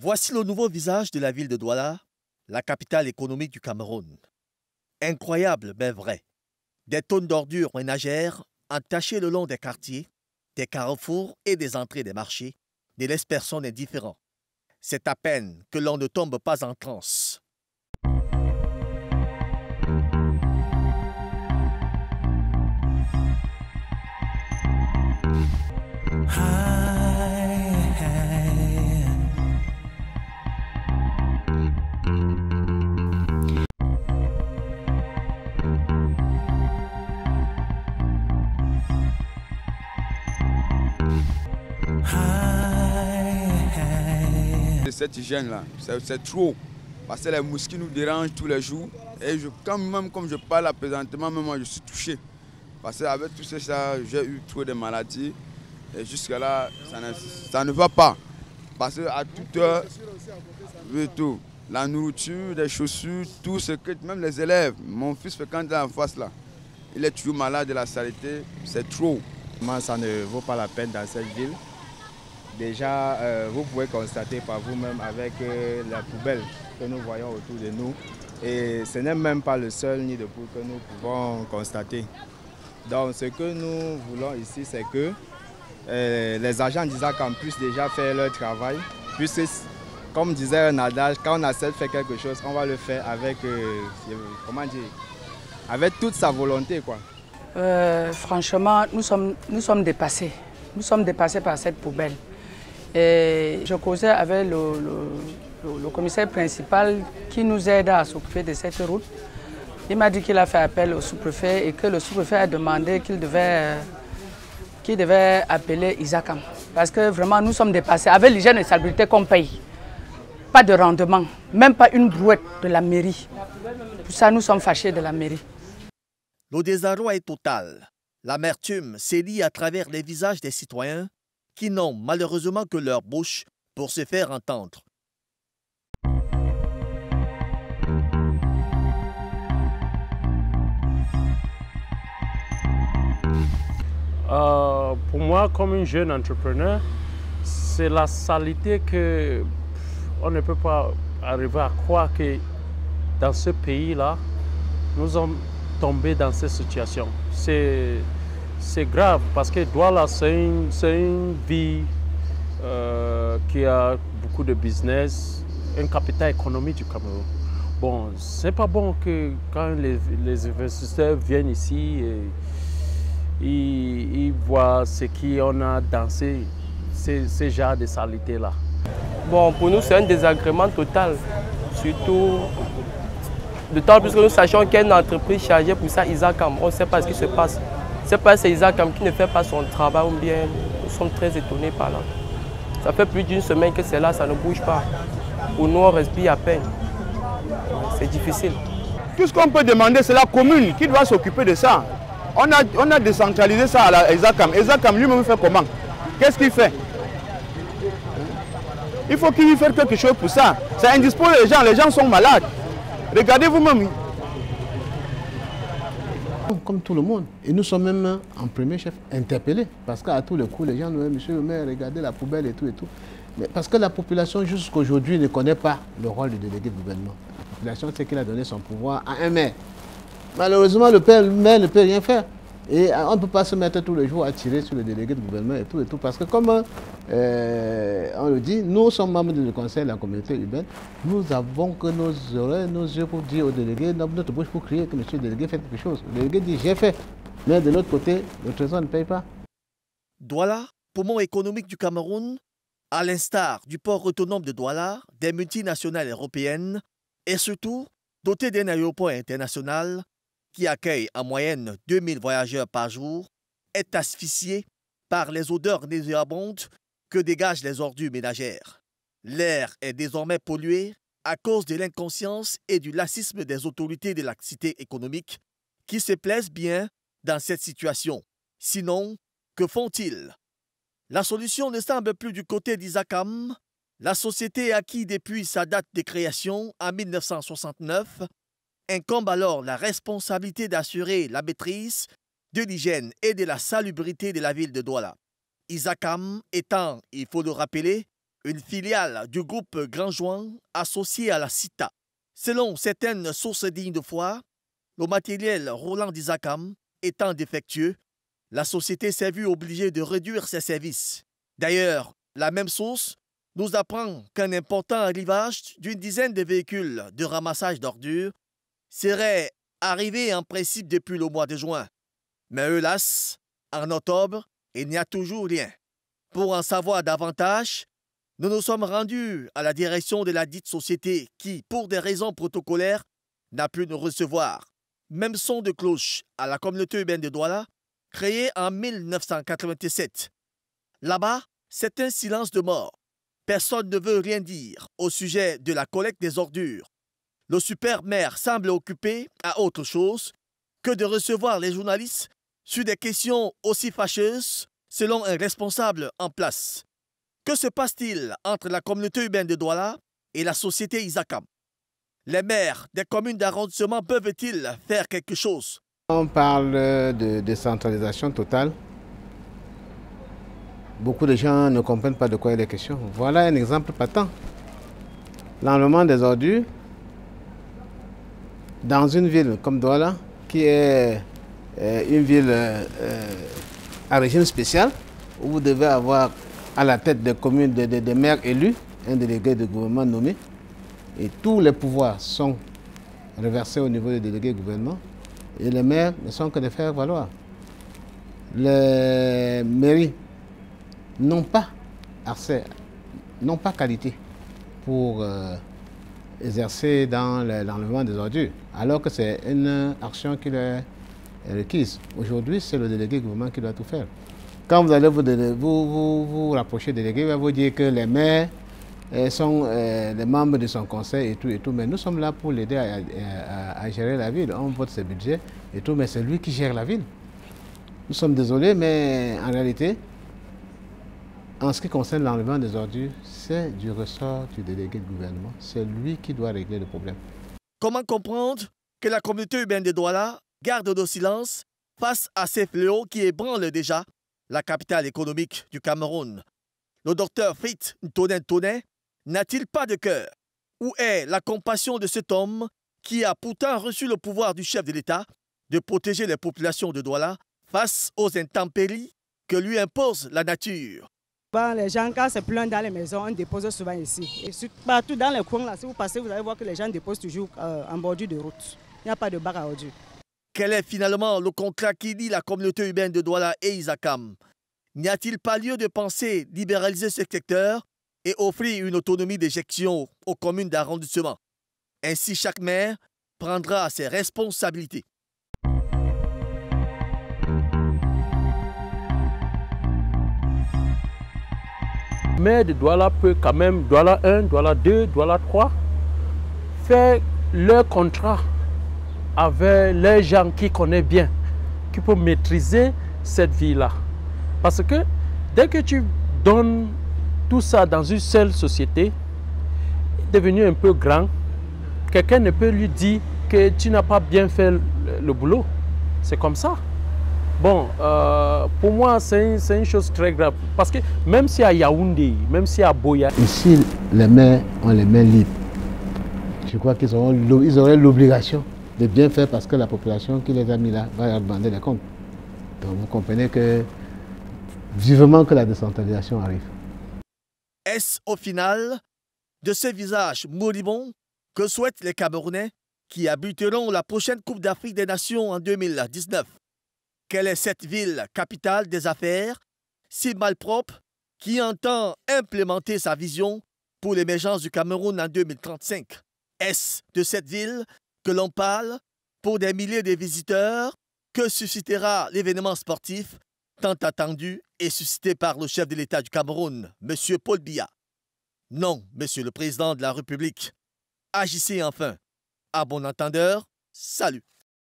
Voici le nouveau visage de la ville de Douala, la capitale économique du Cameroun. Incroyable mais vrai. Des tonnes d'ordures ménagères entachées le long des quartiers, des carrefours et des entrées des marchés ne laissent personne indifférent. C'est à peine que l'on ne tombe pas en transe. Cette hygiène-là, c'est trop. Parce que les mosquées nous dérangent tous les jours. Et quand même, comme je parle présentement, même moi je suis touché. Parce qu'avec tout ça, j'ai eu trop de maladies. Et jusque-là, ça ne va pas. Parce qu'à toute heure, tout, la nourriture, les chaussures, tout ce que, même les élèves, mon fils quand il est en face là, il est toujours malade de la saleté, c'est trop. Ça ne vaut pas la peine dans cette ville. Déjà, vous pouvez constater par vous-même avec la poubelle que nous voyons autour de nous. Et ce n'est même pas le seul nid de poule que nous pouvons constater. Donc ce que nous voulons ici, c'est que les agents d'Isacam puissent déjà faire leur travail. Puisque, comme disait un adage, quand on essaie de faire quelque chose, on va le faire avec, avec toute sa volonté, quoi. Franchement, nous sommes dépassés. Nous sommes dépassés par cette poubelle. Et je causais avec le commissaire principal qui nous aide à s'occuper de cette route. Il m'a dit qu'il a fait appel au sous-préfet et que le sous-préfet a demandé qu'il devait appeler Isacam. Parce que vraiment, nous sommes dépassés. Avec l'hygiène et la salubrité qu'on paye, pas de rendement, même pas une brouette de la mairie. Pour ça, nous sommes fâchés de la mairie. Le désarroi est total. L'amertume s'élit à travers les visages des citoyens qui n'ont malheureusement que leur bouche pour se faire entendre. Pour moi, comme un jeune entrepreneur, c'est la saleté que on ne peut pas arriver à croire que dans ce pays-là, nous sommes tombés dans cette situation. C'est grave parce que Douala, c'est une ville qui a beaucoup de business, une capitale économique du Cameroun. Bon, c'est pas bon que quand les investisseurs viennent ici et ils voient ce qu'on a dans ces genres de saleté-là. Bon, pour nous, c'est un désagrément total, surtout d'autant plus que nous sachons qu'il y a une entreprise chargée pour ça, Isacam. On ne sait pas ce qui se passe. C'est pas c'est Isacam qui ne fait pas son travail ou bien nous sommes très étonnés par là. Ça fait plus d'une semaine que c'est là, ça ne bouge pas. Pour nous, on respire à peine. C'est difficile. Tout ce qu'on peut demander, c'est la commune qui doit s'occuper de ça. On a décentralisé ça à Isacam. Isacam lui-même fait comment? Qu'est-ce qu'il fait? Il faut qu'il fasse quelque chose pour ça. Ça indispose les gens sont malades. Regardez vous-même. Comme tout le monde. Et nous sommes même en premier chef interpellés. Parce qu'à tous les coups, les gens nous disent, monsieur le maire, regardez la poubelle et tout et tout. Mais parce que la population jusqu'à aujourd'hui ne connaît pas le rôle du délégué de gouvernement. La population sait qu'il a donné son pouvoir à un maire. Malheureusement, le maire ne peut rien faire. Et on ne peut pas se mettre tous les jours à tirer sur le délégué de gouvernement et tout. Parce que comme on le dit, nous sommes membres du conseil de la communauté urbaine. Nous avons que nos oreilles, nos yeux pour dire au délégué, notre bouche pour crier que monsieur le délégué fait quelque chose. Le délégué dit j'ai fait. Mais de l'autre côté, le trésor ne paye pas. Douala, poumon économique du Cameroun, à l'instar du port autonome de Douala, des multinationales européennes et surtout doté d'un aéroport international qui accueille en moyenne 2000 voyageurs par jour, est asphyxié par les odeurs nauséabondes que dégagent les ordures ménagères. L'air est désormais pollué à cause de l'inconscience et du laxisme des autorités de la cité économique qui se plaisent bien dans cette situation. Sinon, que font-ils? La solution ne semble plus du côté d'Isacam. La société acquise depuis sa date de création en 1969 incombe alors la responsabilité d'assurer la maîtrise de l'hygiène et de la salubrité de la ville de Douala. Isacam étant, il faut le rappeler, une filiale du groupe Grand Juan associé à la CITA. Selon certaines sources dignes de foi, le matériel roulant d'Isacam étant défectueux, la société s'est vue obligée de réduire ses services. D'ailleurs, la même source nous apprend qu'un important arrivage d'une dizaine de véhicules de ramassage d'ordures serait arrivé en principe depuis le mois de juin. Mais hélas, en octobre, il n'y a toujours rien. Pour en savoir davantage, nous nous sommes rendus à la direction de la dite société qui, pour des raisons protocolaires, n'a pu nous recevoir. Même son de cloche à la communauté urbaine de Douala, créée en 1987. Là-bas, c'est un silence de mort. Personne ne veut rien dire au sujet de la collecte des ordures. Le super maire semble occupé à autre chose que de recevoir les journalistes sur des questions aussi fâcheuses selon un responsable en place. Que se passe-t-il entre la communauté urbaine de Douala et la société Isacam? Les maires des communes d'arrondissement peuvent-ils faire quelque chose? On parle de décentralisation totale. Beaucoup de gens ne comprennent pas de quoi il est question. Voilà un exemple patent. L'enlèvement des ordures dans une ville comme Douala, qui est une ville à régime spécial, où vous devez avoir à la tête des communes des maires élus, un délégué de gouvernement nommé, et tous les pouvoirs sont reversés au niveau des délégués de gouvernement, et les maires ne sont que de faire valoir. Les mairies n'ont pas accès, n'ont pas qualité pour exercer dans l'enlèvement des ordures, alors que c'est une action qui leur est requise. Aujourd'hui, c'est le délégué du gouvernement qui doit tout faire. Quand vous allez vous rapprocher des délégués, il va vous dire que les maires sont les membres de son conseil et tout, mais nous sommes là pour l'aider à gérer la ville. On vote ses budgets et tout, mais c'est lui qui gère la ville. Nous sommes désolés, mais en réalité, en ce qui concerne l'enlèvement des ordures, c'est du ressort du délégué de gouvernement. C'est lui qui doit régler le problème. Comment comprendre que la communauté urbaine de Douala garde le silence face à ces fléaux qui ébranlent déjà la capitale économique du Cameroun? Le docteur Frit Ntonen n'a-t-il pas de cœur? Où est la compassion de cet homme qui a pourtant reçu le pouvoir du chef de l'État de protéger les populations de Douala face aux intempéries que lui impose la nature? Les gens, quand c'est plein dans les maisons, on dépose souvent ici. Et partout dans les coins, là, si vous passez, vous allez voir que les gens déposent toujours en bordure de route. Il n'y a pas de bac à ordures. Quel est finalement le contrat qui lie la communauté urbaine de Douala et Isacam? N'y a-t-il pas lieu de penser libéraliser ce secteur et offrir une autonomie de gestion aux communes d'arrondissement? Ainsi, chaque maire prendra ses responsabilités. Mais de Douala peut quand même, Douala 1, Douala 2, Douala 3, faire leur contrat avec les gens qui connaissent bien, qui peuvent maîtriser cette vie-là. Parce que dès que tu donnes tout ça dans une seule société, devenu un peu grand, quelqu'un ne peut lui dire que tu n'as pas bien fait le boulot. C'est comme ça. Bon, pour moi, c'est une chose très grave. Parce que même si à Yaoundé, même si à Boya... Ici, les maires ont les mains libres. Je crois qu'ils auraient l'obligation de bien faire parce que la population qui les a mis là va leur demander des comptes. Donc vous comprenez que vivement que la décentralisation arrive. Est-ce au final de ce visage moribond que souhaitent les Camerounais qui abriteront la prochaine Coupe d'Afrique des Nations en 2019? Quelle est cette ville capitale des affaires, si malpropre, qui entend implémenter sa vision pour l'émergence du Cameroun en 2035? Est-ce de cette ville que l'on parle pour des milliers de visiteurs que suscitera l'événement sportif tant attendu et suscité par le chef de l'État du Cameroun, M. Paul Biya? Non, Monsieur le Président de la République. Agissez enfin. À bon entendeur, salut.